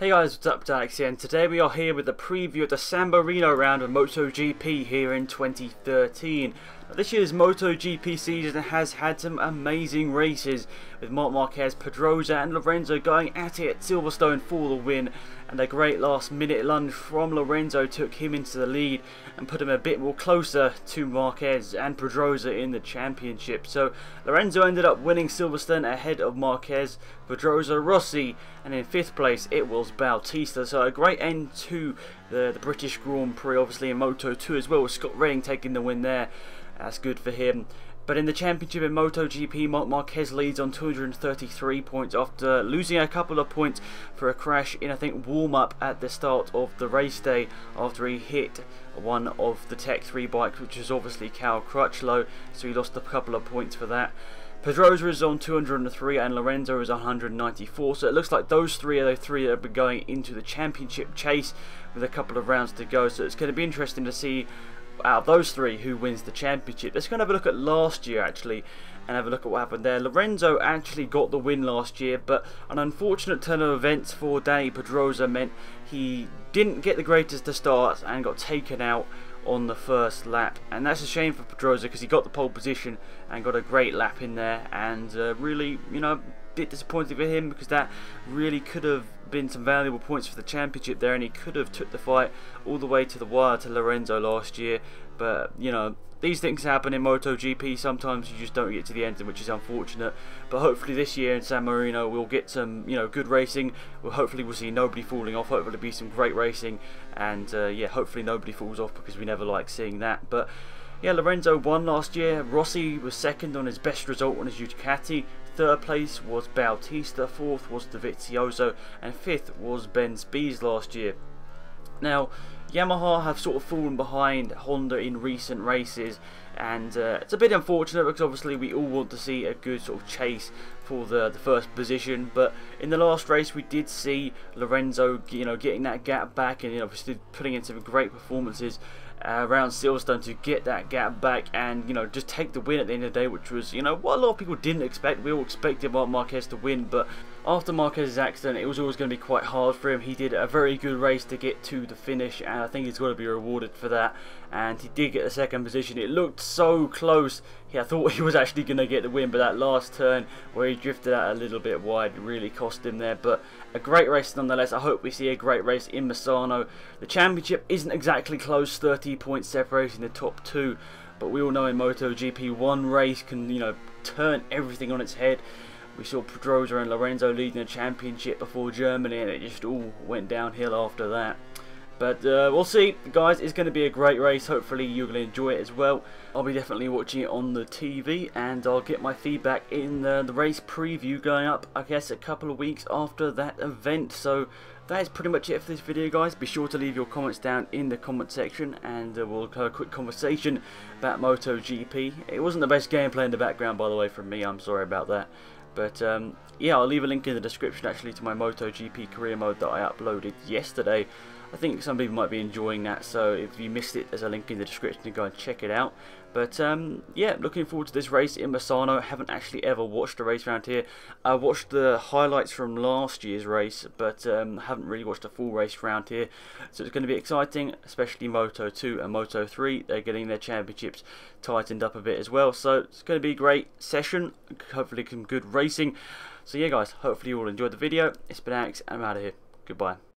Hey guys, what's up, Alex here, and today we are here with the preview of the San Marino round of MotoGP here in 2013. Now, this year's MotoGP season has had some amazing races, with Marc Marquez, Pedrosa and Lorenzo going at it at Silverstone for the win, and a great last minute lunge from Lorenzo took him into the lead and put him a bit more closer to Marquez and Pedrosa in the championship. So Lorenzo ended up winning Silverstone ahead of Marquez, Pedrosa, Rossi, and in 5th place it was Bautista. So a great end to the British Grand Prix, obviously in Moto2 as well, with Scott Redding taking the win there. That's good for him. But in the championship in MotoGP, Marc Marquez leads on 233 points after losing a couple of points for a crash in, I think, warm-up at the start of the race day after he hit one of the Tech 3 bikes, which is obviously Cal Crutchlow, so he lost a couple of points for that. Pedrosa is on 203 and Lorenzo is on 194, so it looks like those three are the three that have been going into the championship chase with a couple of rounds to go, so it's going to be interesting to see out of those three who wins the championship. Let's go and have a look at last year actually and have a look at what happened there. Lorenzo actually got the win last year, but an unfortunate turn of events for Danny Pedrosa meant he didn't get the greatest of starts and got taken out on the first lap, and that's a shame for Pedrosa because he got the pole position and got a great lap in there, and really, you know, a bit disappointing for him because that really could have been some valuable points for the championship there, and he could have took the fight all the way to the wire to Lorenzo last year. But you know, these things happen in MotoGP. Sometimes you just don't get to the end, which is unfortunate. But hopefully this year in San Marino we'll get some, you know, good racing. Hopefully we'll see nobody falling off. Hopefully it'll be some great racing, and yeah, hopefully nobody falls off because we never like seeing that. But yeah, Lorenzo won last year. Rossi was second on his best result on his Ducati. 3rd place was Bautista, 4th was Dovizioso, and 5th was Ben Spies last year. Now, Yamaha have sort of fallen behind Honda in recent races, and it's a bit unfortunate because obviously we all want to see a good sort of chase for the first position. But in the last race we did see Lorenzo, you know, getting that gap back, and you know, obviously putting in some great performances around Silverstone to get that gap back and, you know, just take the win at the end of the day, which was, you know, what a lot of people didn't expect. We all expected Marc Marquez to win, but after Marquez's accident it was always going to be quite hard for him. He did a very good race to get to the finish, and I think he's got to be rewarded for that, and he did get the 2nd position. It looked so close. I thought he was actually going to get the win, but that last turn where he drifted out a little bit wide really cost him there. But a great race nonetheless. I hope we see a great race in Misano. The championship isn't exactly close, 30 points separating the top two, but we all know in MotoGP one race can, you know, turn everything on its head. We saw Pedrosa and Lorenzo leading the championship before Germany, and it just all went downhill after that. But we'll see, guys. It's going to be a great race. Hopefully you're going to enjoy it as well. I'll be definitely watching it on the TV, and I'll get my feedback in the race preview going up, I guess, a couple of weeks after that event. So that is pretty much it for this video, guys. Be sure to leave your comments down in the comment section, and we'll have a quick conversation about MotoGP. It wasn't the best gameplay in the background, by the way, from me. I'm sorry about that. But yeah, I'll leave a link in the description actually to my MotoGP career mode that I uploaded yesterday. I think some people might be enjoying that, so if you missed it, there's a link in the description to go and check it out. But yeah, looking forward to this race in Misano. I haven't actually ever watched a race around here. I watched the highlights from last year's race, but haven't really watched a full race around here. So it's going to be exciting, especially Moto2 and Moto3. They're getting their championships tightened up a bit as well. So it's going to be a great session, hopefully some good racing. So yeah, guys, hopefully you all enjoyed the video. It's been Alex, and I'm out of here. Goodbye.